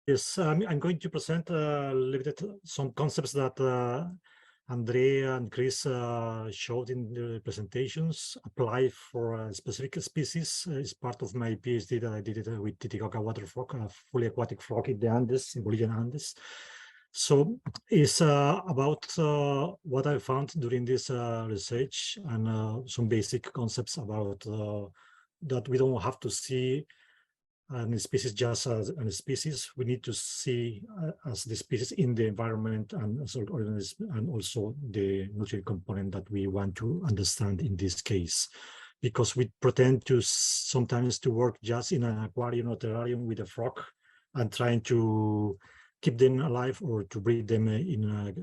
Yes, I'm going to present some concepts that Andrea and Chris showed in the presentations, apply for a specific species. It's part of my PhD that I did it with Titicaca water frog, a fully aquatic frog in the Andes, in Bolivian Andes. So it's about what I found during this research and some basic concepts about that we don't have to see and species just as a species. We need to see as the species in the environment and as organism, and also the nutrient component that we want to understand in this case, because we pretend to sometimes to work just in an aquarium or terrarium with a frog and trying to keep them alive or to breed them in a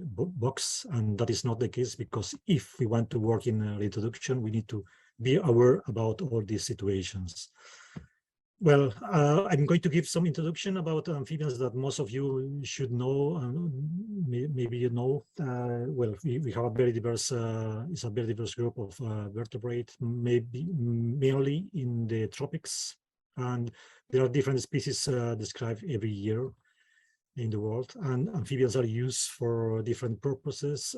box, and that is not the case, because if we want to work in reintroduction, we need to be aware about all these situations. Well, I'm going to give some introduction about amphibians that most of you should know. Maybe you know. Well, we have a very diverse, it's a very diverse group of vertebrate, maybe mainly in the tropics, and there are different species described every year in the world. And amphibians are used for different purposes.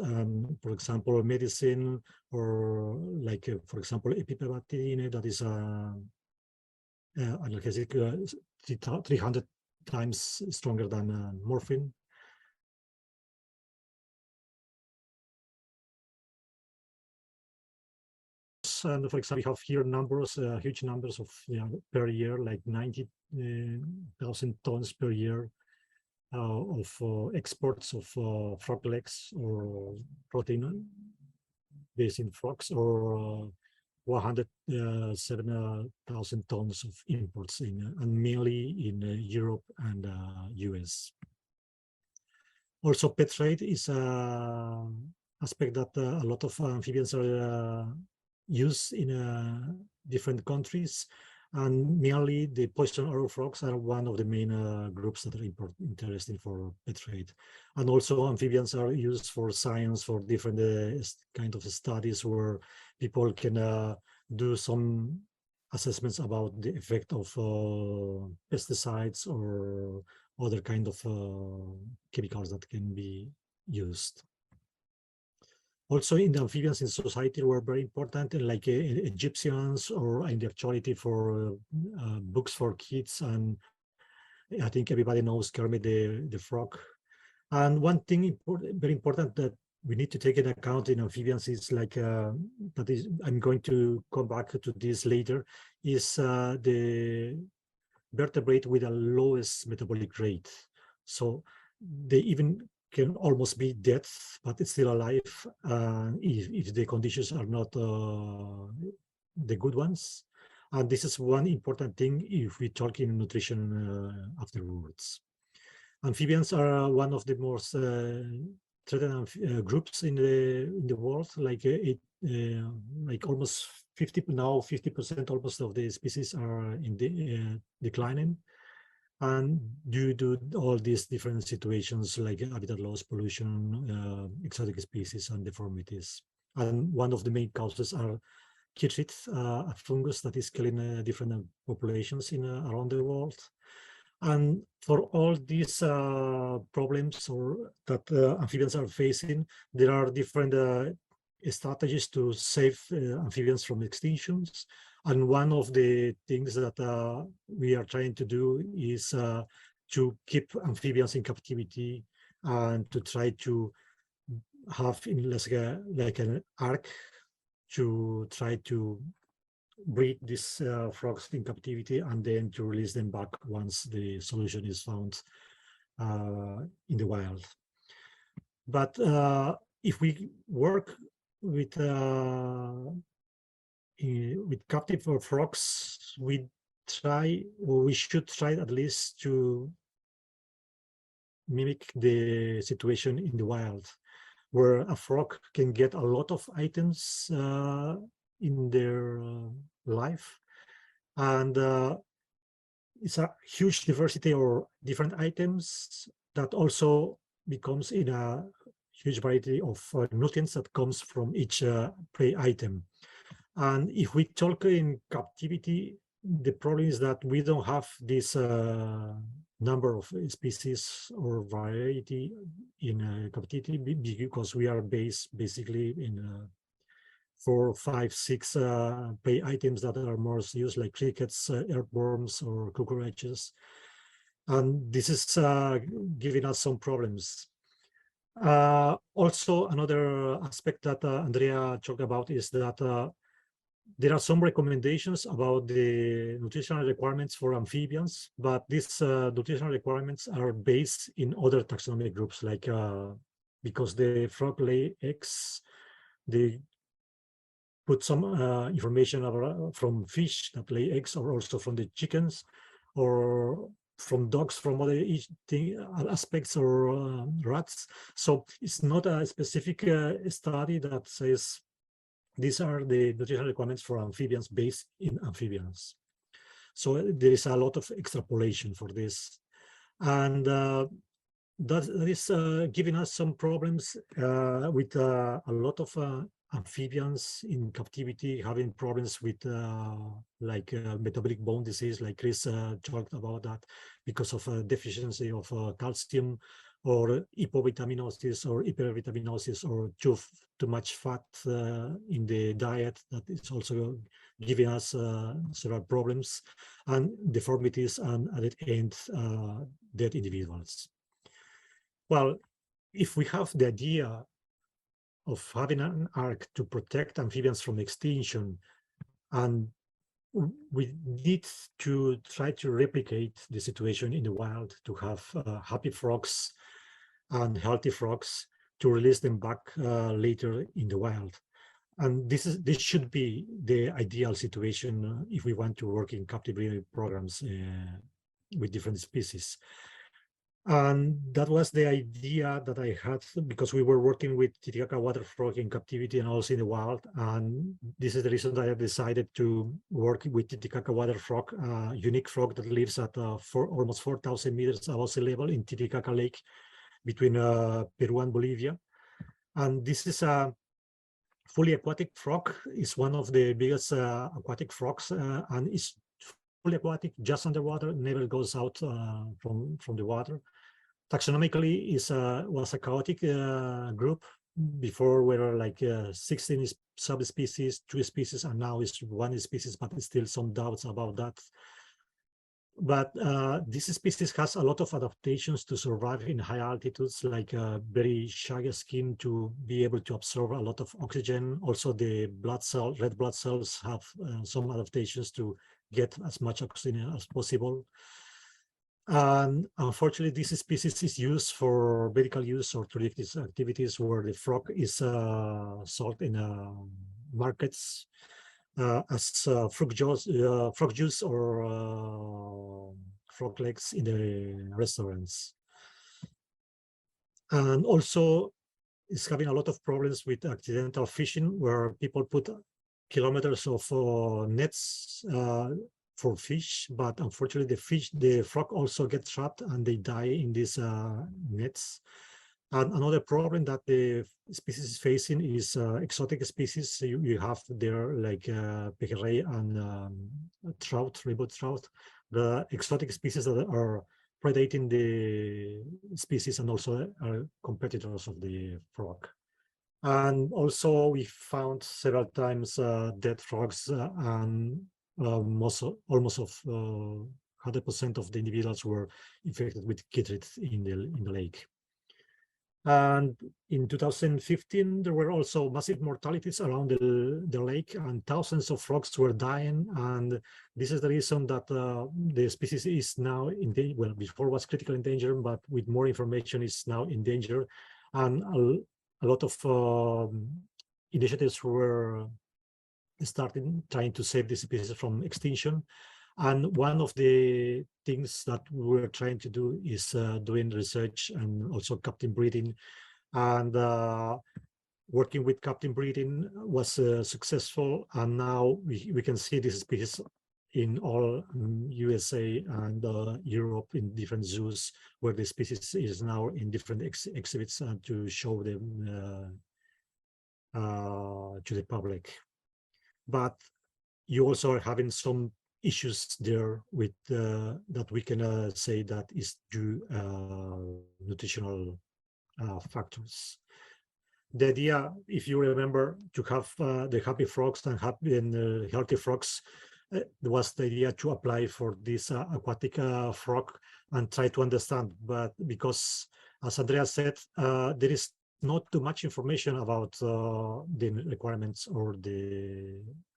For example, medicine, or like, for example, epipepatidine, that is a analgesic 300 times stronger than morphine. And for example, we have here numbers, huge numbers of per year, like 90,000 tons per year of exports of frog legs or protein based in frogs, or 107,000 tons of imports and mainly in Europe and US. Also, pet trade is an aspect that a lot of amphibians are used in different countries, and mainly the poison arrow frogs are one of the main groups that are interesting for pet trade. And also amphibians are used for science, for different kind of studies where people can do some assessments about the effect of pesticides or other kind of chemicals that can be used. Also, in the amphibians in society were very important, like Egyptians, or in the actuality for books for kids. And I think everybody knows Kermit the Frog. And one thing very important that we need to take into account in amphibians is like, that is, I'm going to come back to this later, is the vertebrate with the lowest metabolic rate. So they even can almost be dead, but it's still alive if the conditions are not the good ones. And this is one important thing if we talk in nutrition afterwards. Amphibians are one of the most threatened groups in the world. Like like almost 50% almost of the species are in the declining. And due to all these different situations like habitat loss, pollution, exotic species, and deformities. And one of the main causes are chytrid, a fungus that is killing different populations in around the world. And for all these problems that amphibians are facing, there are different strategies to save amphibians from extinctions. And one of the things that we are trying to do is to keep amphibians in captivity and to try to have in like an arc to try to breed these frogs in captivity and then to release them back once the solution is found in the wild. But if we work with captive frogs, we try, or we should try at least to mimic the situation in the wild, where a frog can get a lot of items in their life, and it's a huge diversity or different items that also becomes in a huge variety of nutrients that comes from each prey item. And if we talk in captivity, the problem is that we don't have this number of species or variety in captivity, because we are based basically in 4, 5, 6 prey items that are most used, like crickets, earthworms, or cockroaches. And this is giving us some problems. Also, another aspect that Andrea talked about is that there are some recommendations about the nutritional requirements for amphibians, but these nutritional requirements are based in other taxonomic groups, like because the frog lay eggs, they put some information about, from fish that lay eggs, or also from the chickens, or from dogs, from other aspects, or rats. So it's not a specific study that says these are the nutritional requirements for amphibians based in amphibians. So there is a lot of extrapolation for this. And that is giving us some problems with a lot of amphibians in captivity having problems with like metabolic bone disease, like Chris talked about that, because of deficiency of calcium, or hypovitaminosis, or hypervitaminosis, or too much fat in the diet. That is also giving us several problems and deformities, and at the end, dead individuals. Well, if we have the idea of having an arc to protect amphibians from extinction, and we need to try to replicate the situation in the wild, to have happy frogs and healthy frogs, to release them back later in the wild. And this should be the ideal situation if we want to work in captivity programs with different species. And that was the idea that I had, because we were working with Titicaca water frog in captivity and also in the wild. And this is the reason that I decided to work with Titicaca water frog, a unique frog that lives at almost 4,000 meters above sea level in Titicaca Lake, between Peru and Bolivia. And this is a fully aquatic frog. It's one of the biggest aquatic frogs, and it's fully aquatic, just underwater, never goes out from the water. Taxonomically, was a chaotic group. Before we were like 16 subspecies, 2 species, and now it's 1 species, but still some doubts about that. But this species has a lot of adaptations to survive in high altitudes, like very shaggy skin to be able to absorb a lot of oxygen. Also, the red blood cells have some adaptations to get as much oxygen as possible. And unfortunately, this species is used for medical use or touristic activities, where the frog is sold in markets as frog juice or frog legs in the restaurants. And also, it's having a lot of problems with accidental fishing, where people put kilometers of nets for fish, but unfortunately the frog also gets trapped and they die in these nets. And another problem that the species is facing is exotic species. You have there like pejerrey and trout, rainbow trout, the exotic species that are predating the species and also are competitors of the frog. And also we found several times dead frogs, and almost of 100% of the individuals were infected with chytrid in the lake. And in 2015, there were also massive mortalities around the lake, and thousands of frogs were dying. And this is the reason that the species is now in danger. Well, before was critical in danger, but with more information is now in danger. And a lot of initiatives were starting trying to save this species from extinction. And one of the things that we're trying to do is doing research and also captive breeding. And working with captive breeding was successful. And now we can see this species in all USA and Europe in different zoos, where the species is now in different exhibits to show them to the public. But you also are having some issues there with that we can say that is due nutritional factors. The idea, if you remember, to have the happy frogs and happy and healthy frogs, was the idea to apply for this aquatic frog and try to understand. But because, as Andrea said, there is not too much information about the requirements or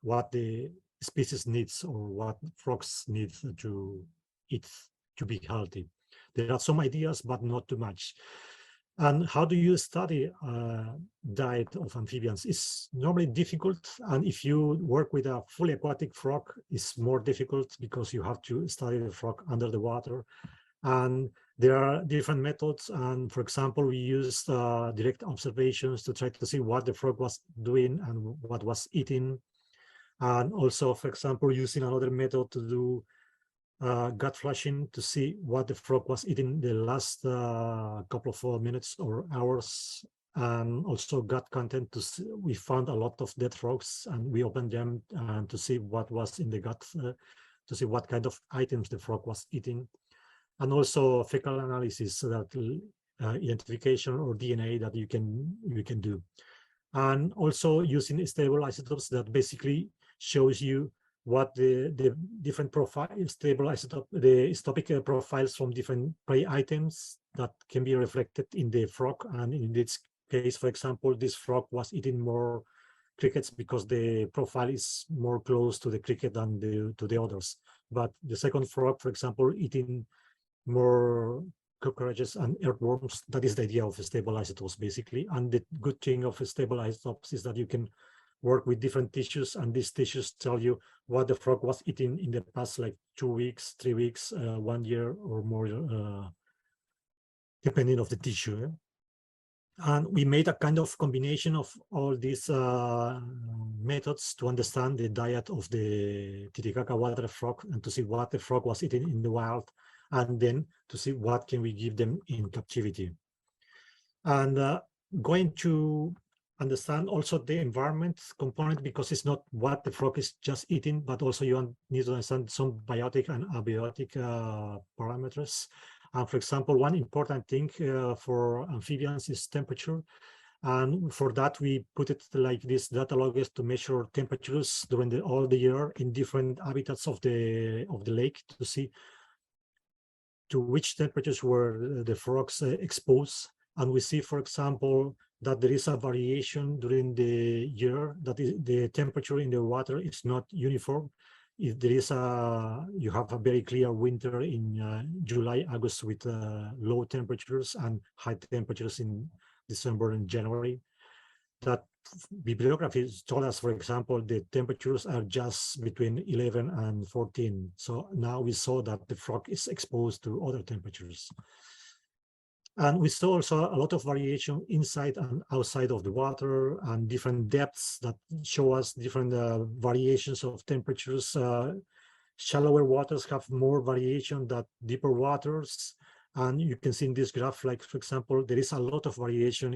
what the species needs or what frogs need to eat to be healthy. There are some ideas, but not too much. And how do you study diet of amphibians? It's normally difficult, and if you work with a fully aquatic frog, it's more difficult because you have to study the frog under the water. And there are different methods, and for example, we used direct observations to try to see what the frog was doing and what was eating. And also, for example, using another method to do gut flushing to see what the frog was eating the last couple of minutes or hours, and also gut content to see. We found a lot of dead frogs and we opened them to see what was in the gut, to see what kind of items the frog was eating, and also fecal analysis, so that identification or DNA that you can do, and also using stable isotopes that basically shows you what the different profiles, stable isotope, the isotopic profiles from different prey items that can be reflected in the frog. And in this case, for example, this frog was eating more crickets because the profile is more close to the cricket than to the others. But the second frog, for example, eating more cockroaches and earthworms. That is the idea of stable isotopes, basically. And the good thing of stable isotopes is that you can work with different tissues, and these tissues tell you what the frog was eating in the past, like 2 weeks, 3 weeks, 1 year or more, depending of the tissue. And we made a kind of combination of all these methods to understand the diet of the Titicaca water frog and to see what the frog was eating in the wild, and then to see what can we give them in captivity. And going to understand also the environment component, because it's not what the frog is just eating, but also you need to understand some biotic and abiotic parameters. For example, one important thing for amphibians is temperature. And for that, we put it like this data loggers to measure temperatures during all the year in different habitats of the lake to see to which temperatures were the frogs exposed. And we see, for example, that there is a variation during the year, that the temperature in the water is not uniform. If there is you have a very clear winter in July, August with low temperatures and high temperatures in December and January. That bibliography told us, for example, the temperatures are just between 11 and 14. So now we saw that the frog is exposed to other temperatures. And we saw also a lot of variation inside and outside of the water, and different depths that show us different variations of temperatures. Shallower waters have more variation than deeper waters. And you can see in this graph, like, for example, there is a lot of variation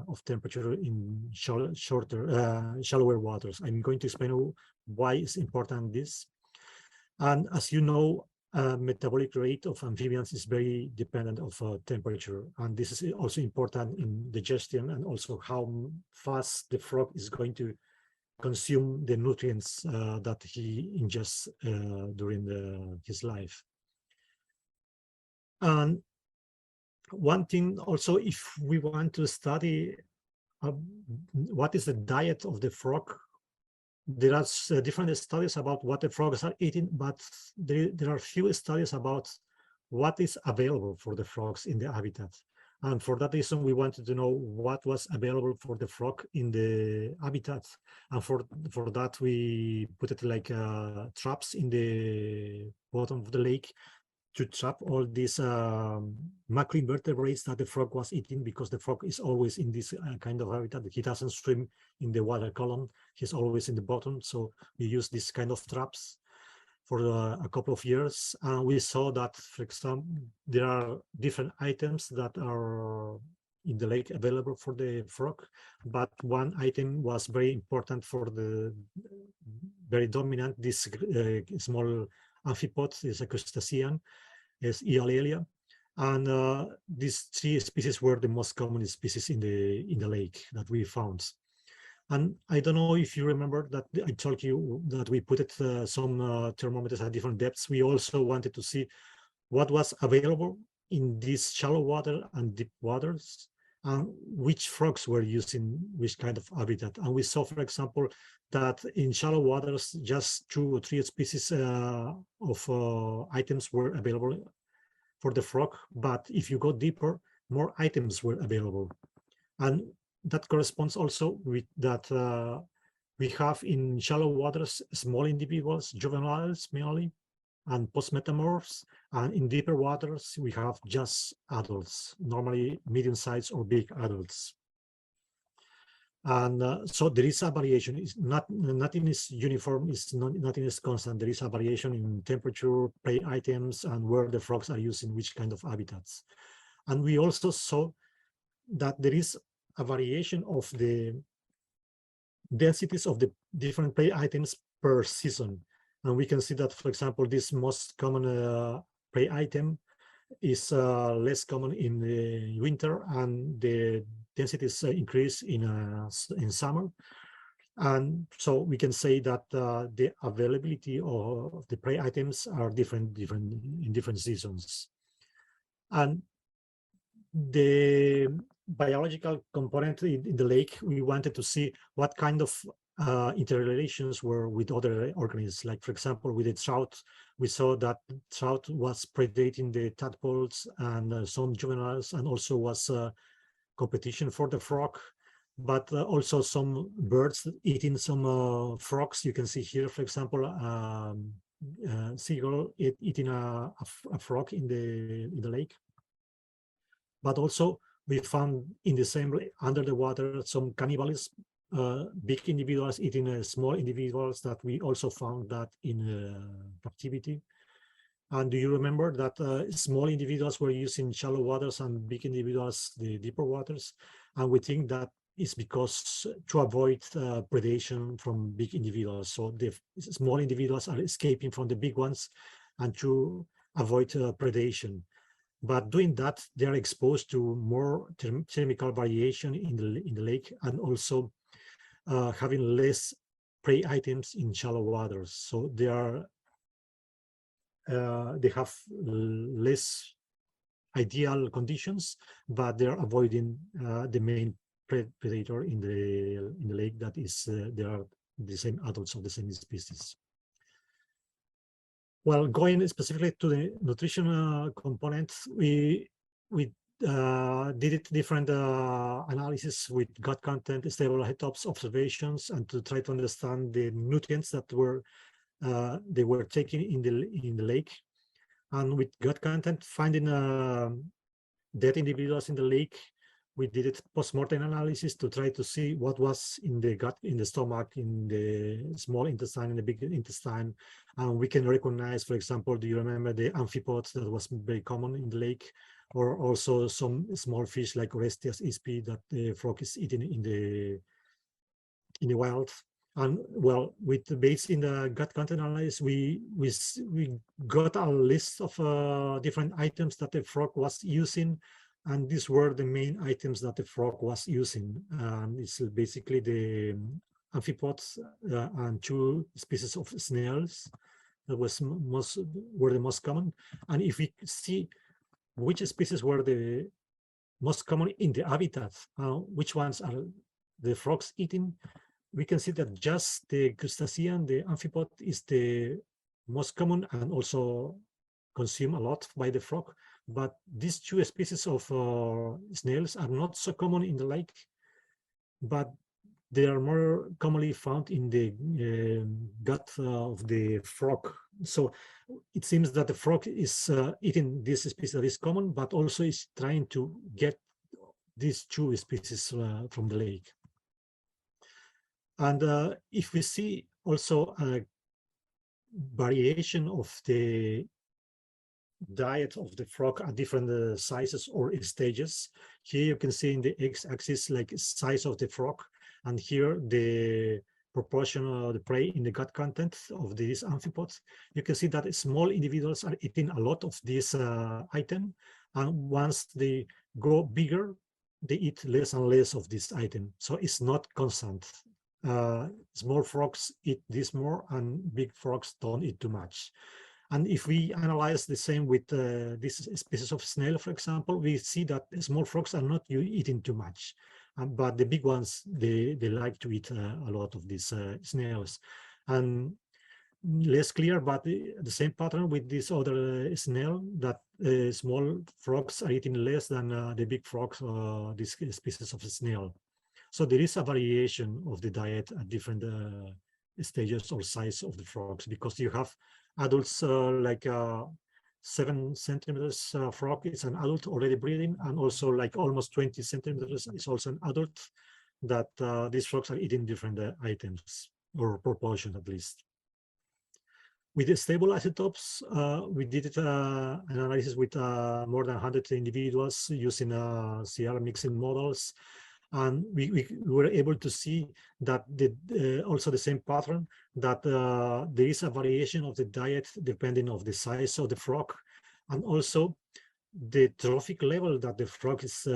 of temperature in shallower waters. I'm going to explain why it's important this. And as you know, metabolic rate of amphibians is very dependent of temperature. And this is also important in digestion, and also how fast the frog is going to consume the nutrients that he ingests during his life. And one thing also, if we want to study what is the diet of the frog, there are different studies about what the frogs are eating, but there are few studies about what is available for the frogs in the habitat. And for that reason, we wanted to know what was available for the frog in the habitat. And for that, we put it like traps in the bottom of the lake to trap all these macroinvertebrates that the frog was eating, because the frog is always in this kind of habitat. He doesn't swim in the water column. He's always in the bottom. So we use this kind of traps for a couple of years. And we saw that, for example, there are different items that are in the lake available for the frog, but one item was very important for the very dominant. This small amphipod is a crustacean, is Eolalia, and these three species were the most common species in the lake that we found. And I don't know if you remember that I told you that we put some thermometers at different depths. We also wanted to see what was available in these shallow water and deep waters, and which frogs were using which kind of habitat. And we saw, for example, that in shallow waters, just 2 or 3 species of items were available for the frog. But if you go deeper, more items were available. And that corresponds also with that we have in shallow waters small individuals, juveniles mainly, and post-metamorphs, and in deeper waters we have just adults, normally medium-sized or big adults. And so there is a variation. It's nothing is uniform, nothing is constant. There is a variation in temperature, prey items, and where the frogs are using which kind of habitats. And we also saw that there is a variation of the densities of the different prey items per season. And we can see that, for example, this most common prey item is less common in the winter, and the densities increase in summer. And so we can say that the availability of the prey items are different in different seasons. And the biological component in the lake, we wanted to see what kind of interrelations were with other organisms. Like, for example, with the trout, we saw that trout was predating the tadpoles and some juveniles, and also was competition for the frog, but also some birds eating some frogs. You can see here, for example, seagull eating a frog in the lake. But also we found in the same under the water some cannibalism, big individuals eating small individuals, that we also found that in captivity. And do you remember that small individuals were used in shallow waters and big individuals the deeper waters? And we think that is because to avoid predation from big individuals. So the small individuals are escaping from the big ones, and to avoid predation. But doing that, they are exposed to more chemical variation in the lake, and also having less prey items in shallow waters. So they have less ideal conditions, but they are avoiding the main predator in the lake. That is, they are the same adults of the same species. Well, going specifically to the nutrition components, we did it different analysis with gut content, stable isotopes, observations, and to try to understand the nutrients that they were taking in the lake. And with gut content, finding dead individuals in the lake, we did it post-mortem analysis to try to see what was in the gut, in the stomach, in the small intestine, in the big intestine. And we can recognize, for example, do you remember the amphipods that was very common in the lake, or also some small fish like Orestias ispi that the frog is eating in the wild. And well, with based in the gut content analysis, we got a list of different items that the frog was using, and these were the main items that the frog was using. It's basically the amphipods and 2 species of snails that were the most common. And if we see which species were the most common in the habitat, which ones are the frogs eating, we can see that just the crustacean, the amphipod, is the most common and also consumed a lot by the frog. But these 2 species of snails are not so common in the lake, but they are more commonly found in the gut of the frog. So it seems that the frog is eating this species that is common, but also is trying to get these 2 species from the lake. And if we see also a variation of the diet of the frog at different sizes or stages, here you can see in the x-axis like size of the frog, and here the proportion of the prey in the gut content of these amphipods, you can see that small individuals are eating a lot of this item, and once they go bigger, they eat less and less of this item. So it's not constant. Small frogs eat this more, and big frogs don't eat too much. And if we analyze the same with this species of snail, for example, we see that small frogs are not eating too much, but the big ones, they like to eat a lot of these snails. And less clear, but the same pattern with this other snail, that small frogs are eating less than the big frogs, this species of snail. So there is a variation of the diet at different stages or size of the frogs, because you have adults like 7 centimeters frog is an adult already breeding, and also like almost 20 centimeters is also an adult, that these frogs are eating different items, or proportion at least. With the stable isotopes, we did an analysis with more than 100 individuals using CR mixing models. And we were able to see that also the same pattern, that there is a variation of the diet depending on the size of the frog, and also the trophic level that the frog is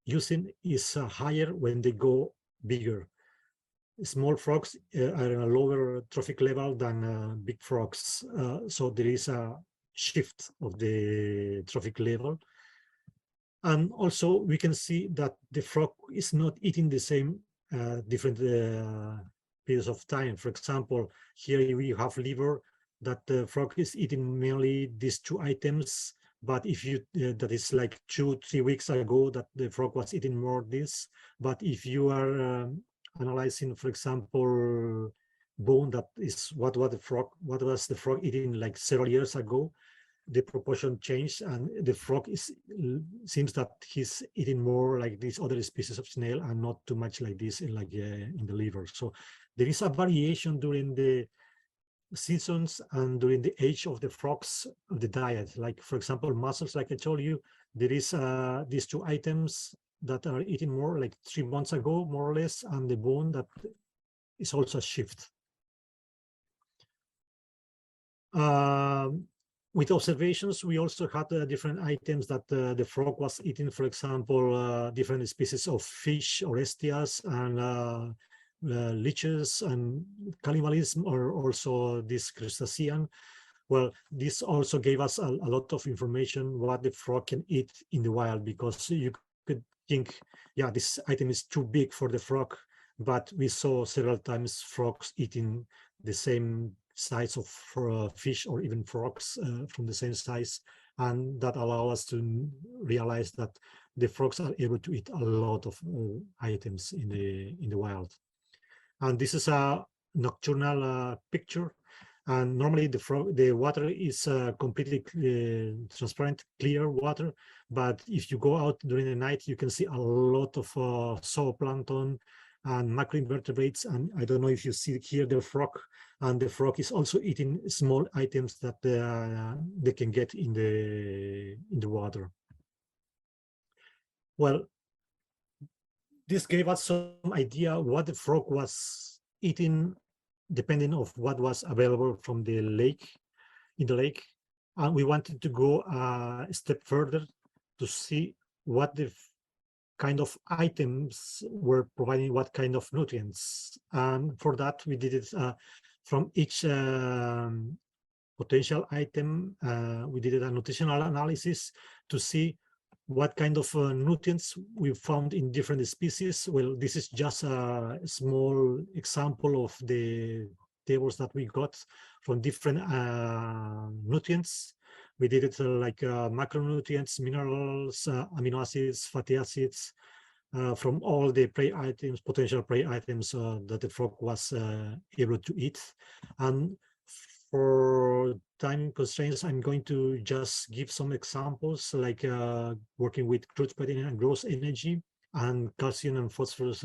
using is higher when they go bigger. Small frogs are at a lower trophic level than big frogs, so there is a shift of the trophic level. And also we can see that the frog is not eating the same different periods of time. For example, here we have liver, that the frog is eating mainly these 2 items, but if you that is like 2-3 weeks ago that the frog was eating more this. But if you are analyzing, for example, bone, that is what was the frog eating like several years ago, the proportion changed, and the frog seems that he's eating more like these other species of snail, and not too much like this in the liver. So there is a variation during the seasons and during the age of the frogs of the diet. Like, for example, mussels, like I told you, there is these 2 items that are eating more like 3 months ago, more or less, and the bone that is also a shift. With observations, we also had different items that the frog was eating, for example, different species of fish, orestias, and leeches, and cannibalism, or also this crustacean. Well, this also gave us a lot of information what the frog can eat in the wild, because you could think, yeah, this item is too big for the frog, but we saw several times frogs eating the same size of fish, or even frogs from the same size, and that allow us to realize that the frogs are able to eat a lot of items in the wild. And this is a nocturnal picture, and normally the water is completely transparent, clear water, but if you go out during the night, you can see a lot of zooplankton and macroinvertebrates. And I don't know if you see here the frog, and the frog is also eating small items that they can get in the water. Well, this gave us some idea what the frog was eating, depending on what was available from the lake, in the lake. And we wanted to go a step further to see what the kind of items were providing what kind of nutrients. And for that, we did it from each potential item. We did a nutritional analysis to see what kind of nutrients we found in different species. Well, this is just a small example of the tables that we got from different nutrients. We did it like macronutrients, minerals, amino acids, fatty acids, from all the prey items, potential prey items that the frog was able to eat. And for time constraints, I'm going to just give some examples, like working with crude protein and gross energy, and calcium and phosphorus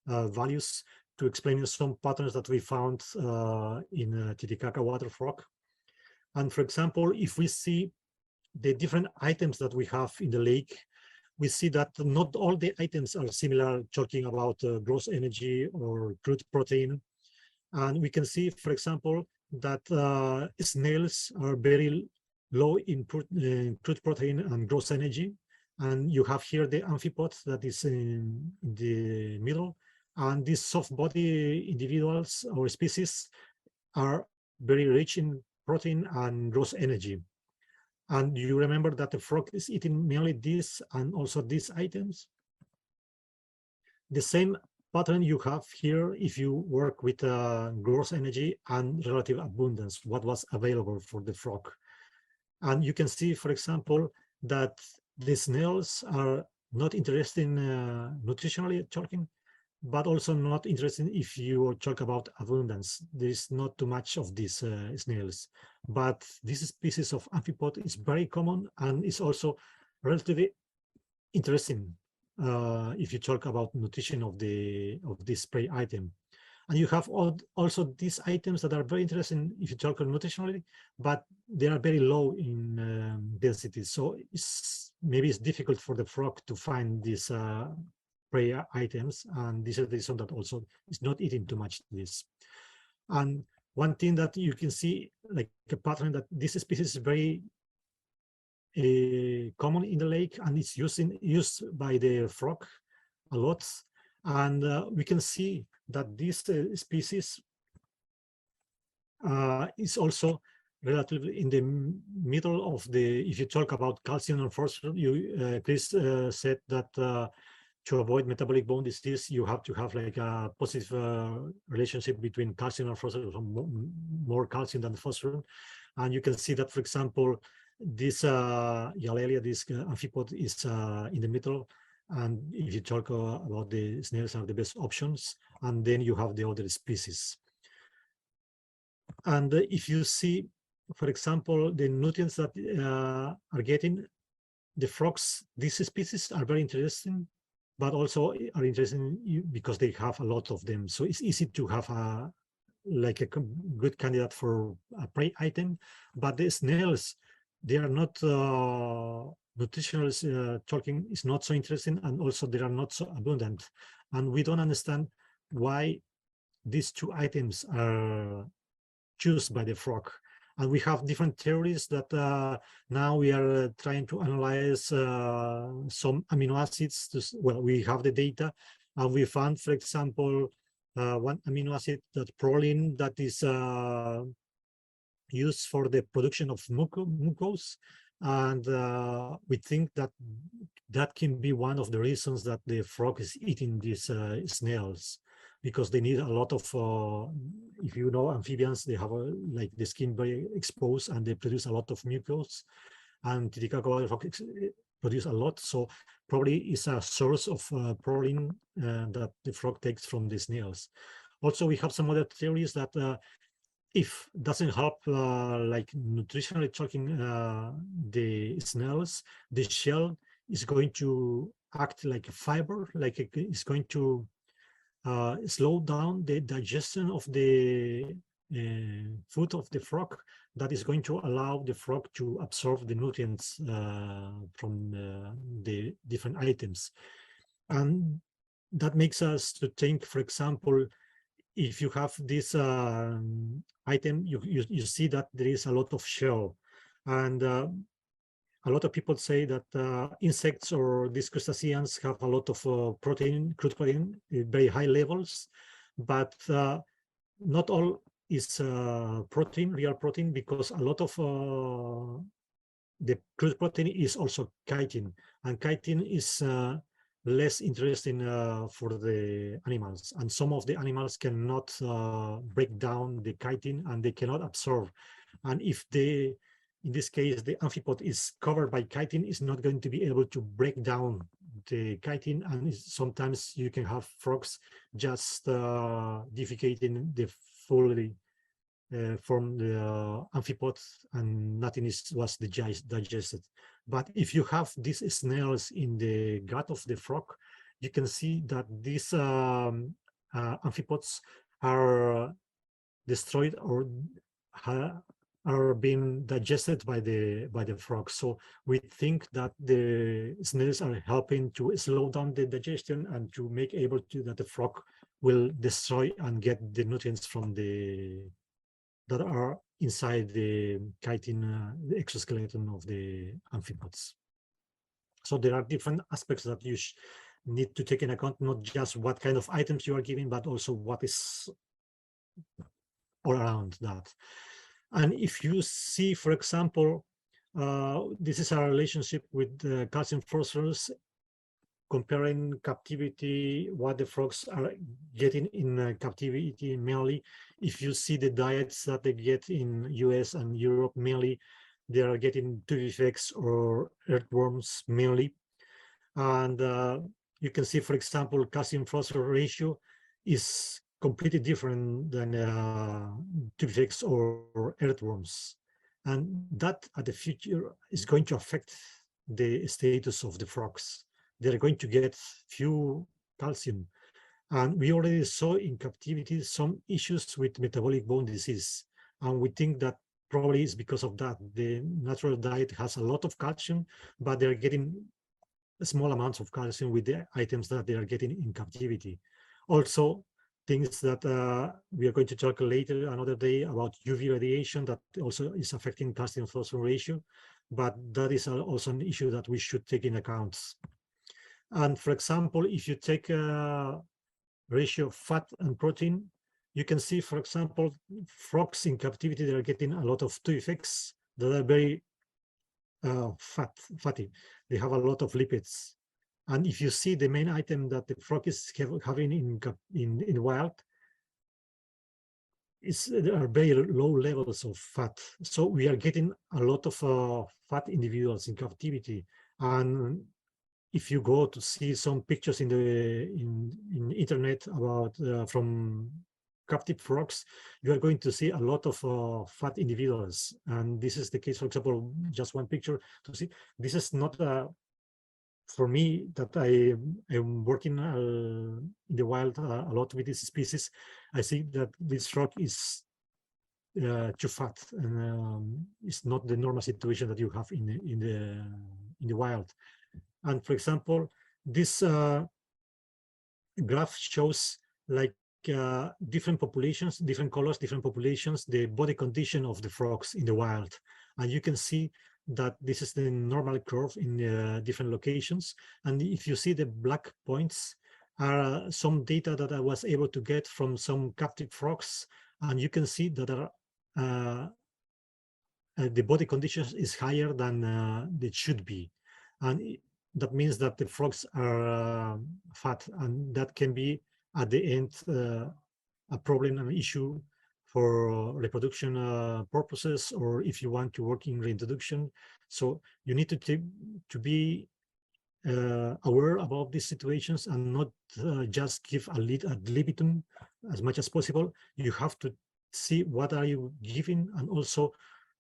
values, to explain some patterns that we found in Titicaca water frog. And for example, if we see the different items that we have in the lake, we see that not all the items are similar, talking about gross energy or crude protein. And we can see, for example, that snails are very low in crude protein and gross energy. And you have here the amphipod that is in the middle. And these soft body individuals or species are very rich in protein and gross energy. And you remember that the frog is eating mainly this and also these items. The same pattern you have here if you work with gross energy and relative abundance, what was available for the frog. And you can see, for example, that the snails are not interested in nutritionally talking, but also not interested if you talk about abundance. There is not too much of these snails, but this species of amphipod is very common and is also relatively interesting if you talk about nutrition of this prey item. And you have also these items that are very interesting if you talk nutritionally, but they are very low in density. So maybe it's difficult for the frog to find these prey items, and this is the reason that also is not eating too much this. And one thing that you can see, like a pattern, that this species is very common in the lake and it's used by the frog a lot. And we can see that this species is also relatively in the middle of the, if you talk about calcium and phosphorus, Chris said that to avoid metabolic bone disease, you have to have like a positive relationship between calcium and phosphorus, more calcium than phosphorus. And you can see that, for example, this Yalelia, this amphipod is in the middle. And if you talk about the snails are the best options, and then you have the other species. And if you see, for example, the nutrients that are getting the frogs, these species are very interesting, but also are interesting because they have a lot of them. So it's easy to have a good candidate for a prey item. But the snails, they are not nutritional talking is not so interesting, and also they are not so abundant. And we don't understand why these two items are chosen by the frog. And we have different theories that now we are trying to analyze some amino acids. Well, we have the data, and we found, for example, one amino acid, that proline, that is used for the production of mucose. And we think that that can be one of the reasons that the frog is eating these snails, because they need a lot of, if you know amphibians, they have like the skin very exposed and they produce a lot of mucus, and Titicaca frog produce a lot. So probably is a source of proline that the frog takes from the snails. Also, we have some other theories that if doesn't help like nutritionally talking the snails, the shell is going to act like a fiber, like it's going to slow down the digestion of the food of the frog, that is going to allow the frog to absorb the nutrients from the different items. And that makes us to think, for example, if you have this item, you see that there is a lot of shell. And a lot of people say that insects or these crustaceans have a lot of protein, crude protein, very high levels, but not all is protein, real protein, because a lot of the crude protein is also chitin, and chitin is less interesting for the animals, and some of the animals cannot break down the chitin and they cannot absorb. And if they, in this case, the amphipod is covered by chitin, is not going to be able to break down the chitin, and sometimes you can have frogs just defecating the fully from the amphipod, and nothing was digested. But if you have these snails in the gut of the frog, you can see that these amphipods are destroyed or are being digested by the frogs. So we think that the snails are helping to slow down the digestion and to make able to that the frog will destroy and get the nutrients from that are inside the chitin, the exoskeleton of the amphipods. So there are different aspects that you need to take in account, not just what kind of items you are giving, but also what is all around that. And if you see, for example, this is our relationship with calcium phosphorus, comparing captivity, what the frogs are getting in captivity mainly. If you see the diets that they get in US and Europe mainly, they are getting tubifex or earthworms mainly. And you can see, for example, calcium phosphorus ratio is completely different than tubifex or earthworms. And that at the future is going to affect the status of the frogs. They're going to get few calcium. And we already saw in captivity some issues with metabolic bone disease. And we think that probably is because of that. The natural diet has a lot of calcium, but they're getting small amounts of calcium with the items that they are getting in captivity. Also, things that we are going to talk later another day about UV radiation that also is affecting calcium phosphorus ratio, but that is also an issue that we should take in account. And for example, if you take a ratio of fat and protein, you can see, for example, frogs in captivity, they are getting a lot of tubifex that are very fatty. They have a lot of lipids. And if you see the main item that the frog is having in wild, there are very low levels of fat. So we are getting a lot of fat individuals in captivity. And if you go to see some pictures in the internet about from captive frogs, you are going to see a lot of fat individuals. And this is the case, for example, just one picture to see. This is not for me that I am working in the wild a lot with this species. I see that this frog is too fat, and it's not the normal situation that you have in the wild. And for example, this graph shows like different populations, different colors, different populations, the body condition of the frogs in the wild. And you can see that this is the normal curve in different locations. And if you see the black points are some data that I was able to get from some captive frogs. And you can see that the body conditions is higher than it should be. And that means that the frogs are fat, and that can be at the end a problem, an issue for reproduction purposes, or if you want to work in reintroduction. So you need to be aware about these situations and not just give a lead ad libitum as much as possible. You have to see what are you giving, and also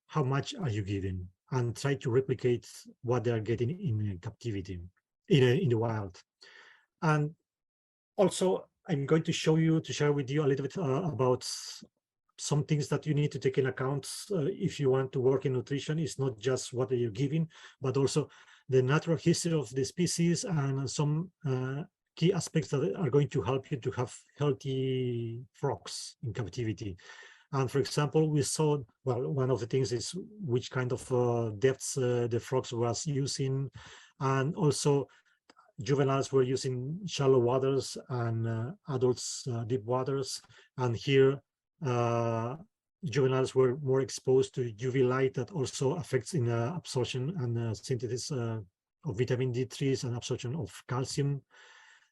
how much are you giving, and try to replicate what they are getting in captivity, in the wild. And also, I'm going to share with you a little bit about some things that you need to take in account if you want to work in nutrition. It's not just what you're giving, but also the natural history of the species and some key aspects that are going to help you to have healthy frogs in captivity. And for example, we saw, well, one of the things is which kind of depths the frogs was using, and also juveniles were using shallow waters and adults deep waters. And here juveniles were more exposed to UV light that also affects in absorption and synthesis of vitamin D3 and absorption of calcium.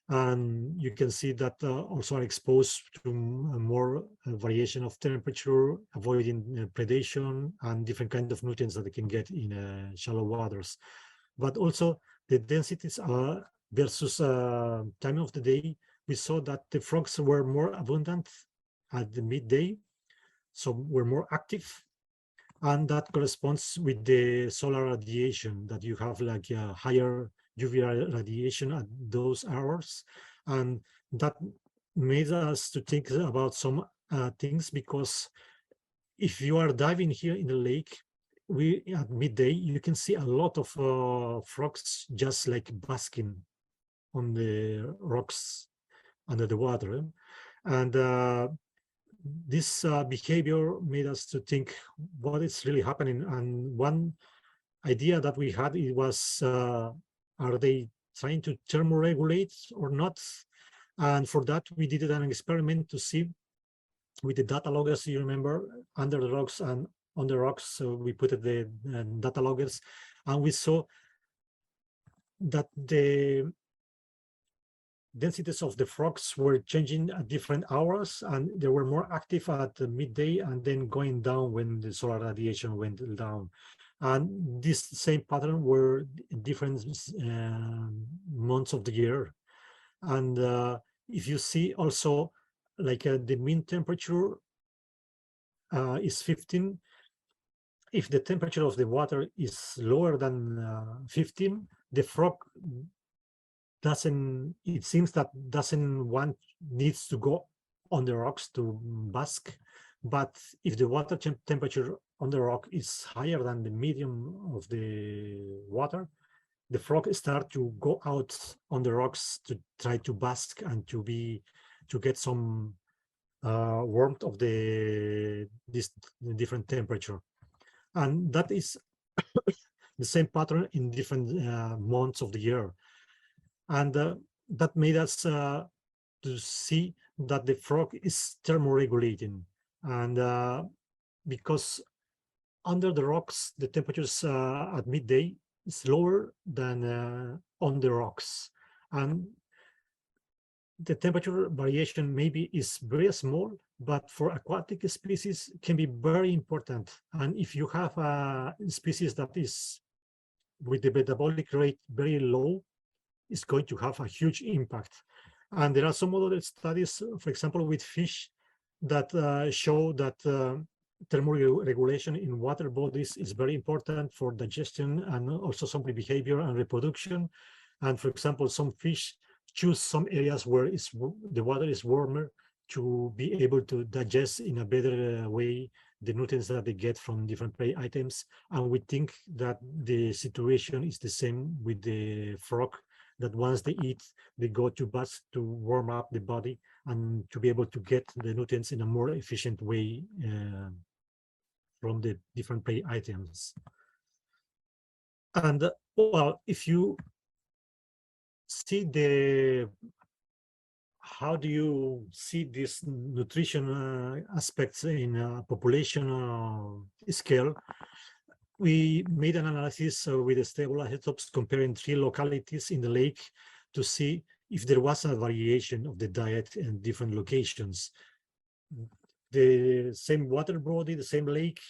And you can see that also are exposed to more variation of temperature, avoiding predation and different kinds of nutrients that they can get in shallow waters. But also the densities are versus time of the day. We saw that the frogs were more abundant at the midday, so were more active, and that corresponds with the solar radiation, that you have like a higher UV radiation at those hours. And that made us to think about some things, because if you are diving here in the lake, at midday, you can see a lot of frogs just like basking on the rocks under the water. And this behavior made us to think what is really happening. And one idea that we had, it was, are they trying to thermoregulate or not? And for that, we did an experiment to see with the data loggers, you remember, under the rocks and on the rocks. So we put the data loggers, and we saw that the densities of the frogs were changing at different hours, and they were more active at the midday and then going down when the solar radiation went down. And this same pattern were different months of the year. And if you see also, like the mean temperature is 15. If the temperature of the water is lower than 15, the frog doesn't, it seems that doesn't want, needs to go on the rocks to bask. But if the water temperature on the rock is higher than the medium of the water, the frog start to go out on the rocks to try to bask and to get some warmth of this different temperature. And that is the same pattern in different months of the year. And that made us to see that the frog is thermoregulating. And because under the rocks, the temperatures at midday is lower than on the rocks. And the temperature variation maybe is very small, but for aquatic species can be very important. And if you have a species that is with the metabolic rate very low, it's going to have a huge impact. And there are some other studies, for example, with fish, that show that thermoregulation in water bodies is very important for digestion and also some behavior and reproduction. And for example, some fish choose some areas where the water is warmer to be able to digest in a better way the nutrients that they get from different prey items. And we think that the situation is the same with the frog, that once they eat, they go to bask to warm up the body and to be able to get the nutrients in a more efficient way from the different prey items. And well, if you see how do you see these nutrition aspects in a population scale? We made an analysis with the stable isotopes comparing 3 localities in the lake to see if there was a variation of the diet in different locations. The same water body, the same lake,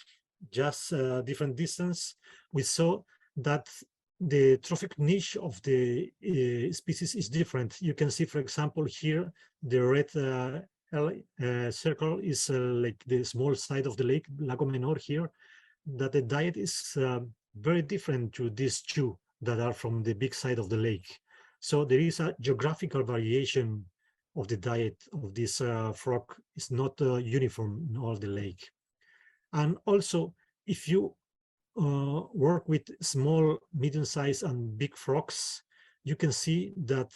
just different distance. We saw that the trophic niche of the species is different. You can see, for example, here, the red circle is like the small side of the lake, Lago Menor here, that the diet is very different to these 2 that are from the big side of the lake. So there is a geographical variation of the diet of this frog. Is not uniform in all the lake. And also, if you work with small, medium-sized and big frogs, you can see that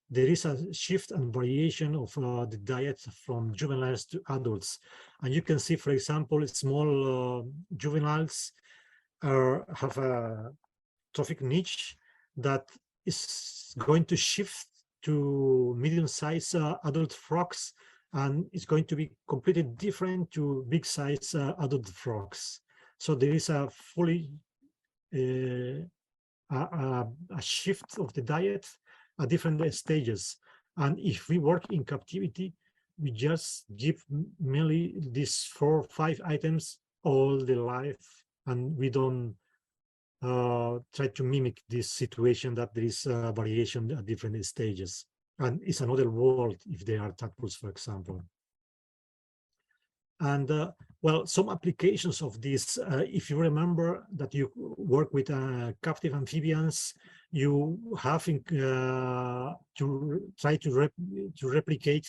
there is a shift and variation of the diet from juveniles to adults. And you can see, for example, small juveniles have a trophic niche that is going to shift to medium-sized adult frogs, and it's going to be completely different to big-sized adult frogs. So there is a fully a shift of the diet at different stages. And if we work in captivity, we just give merely these 4 or 5 items all the life, and we don't try to mimic this situation that there is variation at different stages. And it's another world if they are tadpoles, for example. And well, some applications of this, if you remember that you work with captive amphibians, you have to try to replicate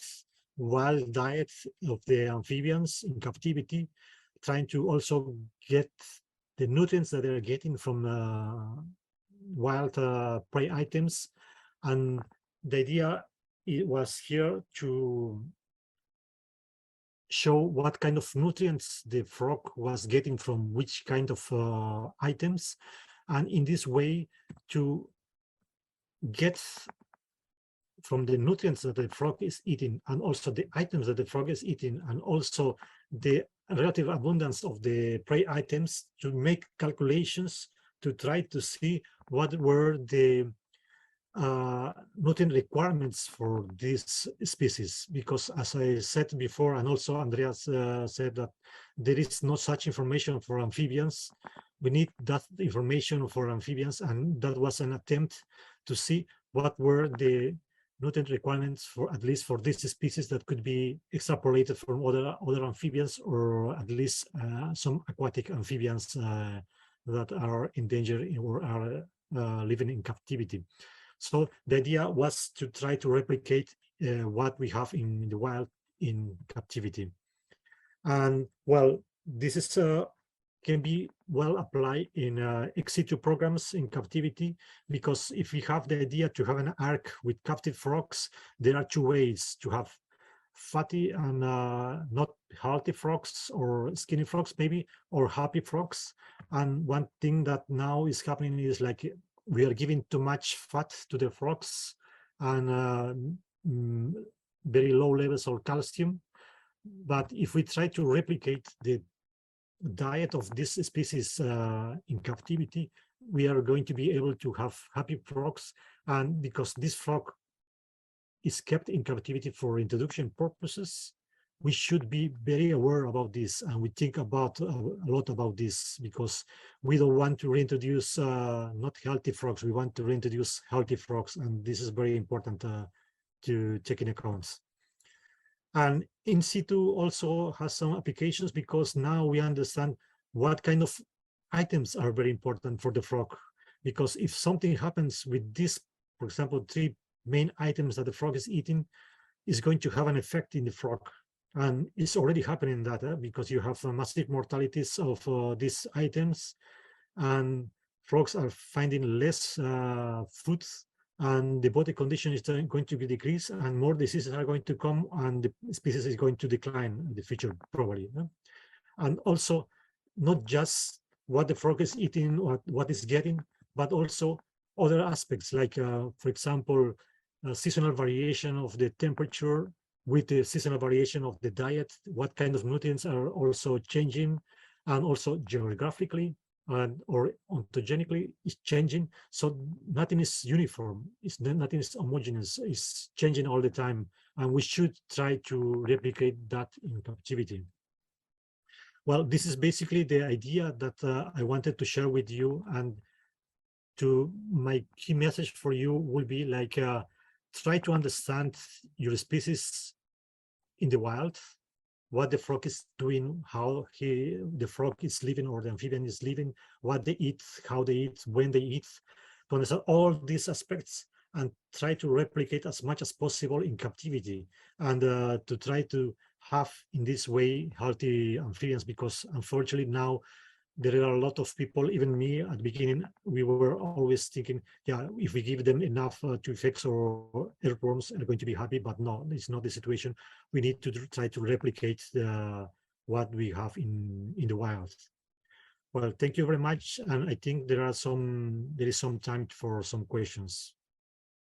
wild diet of the amphibians in captivity. trying to also get the nutrients that they're getting from wild prey items. And the idea it was here to show what kind of nutrients the frog was getting from which kind of items, and in this way to get from the nutrients that the frog is eating, and also the items that the frog is eating, and also the relative abundance of the prey items, to make calculations to try to see what were the nutrient requirements for this species. Because as I said before, and also Andreas said, that there is no such information for amphibians. We need that information for amphibians, and that was an attempt to see what were the nutrient requirements for, at least for this species, that could be extrapolated from other amphibians, or at least some aquatic amphibians that are endangered or are living in captivity. So the idea was to try to replicate what we have in the wild in captivity. And well, this is can be well applied in ex situ programs in captivity, because if we have the idea to have an ark with captive frogs, there are two ways to have fatty and not healthy frogs, or skinny frogs maybe, or happy frogs. And one thing that now is happening is like we are giving too much fat to the frogs, and very low levels of calcium. But if we try to replicate the diet of this species in captivity, we are going to be able to have happy frogs. And because this frog is kept in captivity for introduction purposes, we should be very aware about this, and we think about a lot about this, because we don't want to reintroduce not healthy frogs. We want to reintroduce healthy frogs, and this is very important to take in account. And in situ also has some applications, because now we understand what kind of items are very important for the frog. Because if something happens with this, for example, 3 main items that the frog is eating, is going to have an effect in the frog. And it's already happening that because you have massive mortalities of these items, and frogs are finding less food, and the body condition is going to be decreased, and more diseases are going to come, and the species is going to decline in the future probably. And also, not just what the frog is eating or what it's getting, but also other aspects, like for example, seasonal variation of the temperature with the seasonal variation of the diet, what kind of nutrients are also changing, and also geographically and or ontogenically is changing. So nothing is uniform, nothing is homogeneous, it's changing all the time, and we should try to replicate that in captivity. Well, this is basically the idea that I wanted to share with you, and to my key message for you will be like try to understand your species in the wild, what the frog is doing, how the frog is living, or the amphibian is living, what they eat, how they eat, when they eat, to understand all these aspects, and try to replicate as much as possible in captivity, and to try to have in this way healthy amphibians. Because unfortunately now there are a lot of people, even me at the beginning, we were always thinking, yeah, if we give them enough to effects or earthworms, they're going to be happy. But no, it's not the situation. We need to try to replicate what we have in the wild. Well, thank you very much. And I think there is some time for some questions.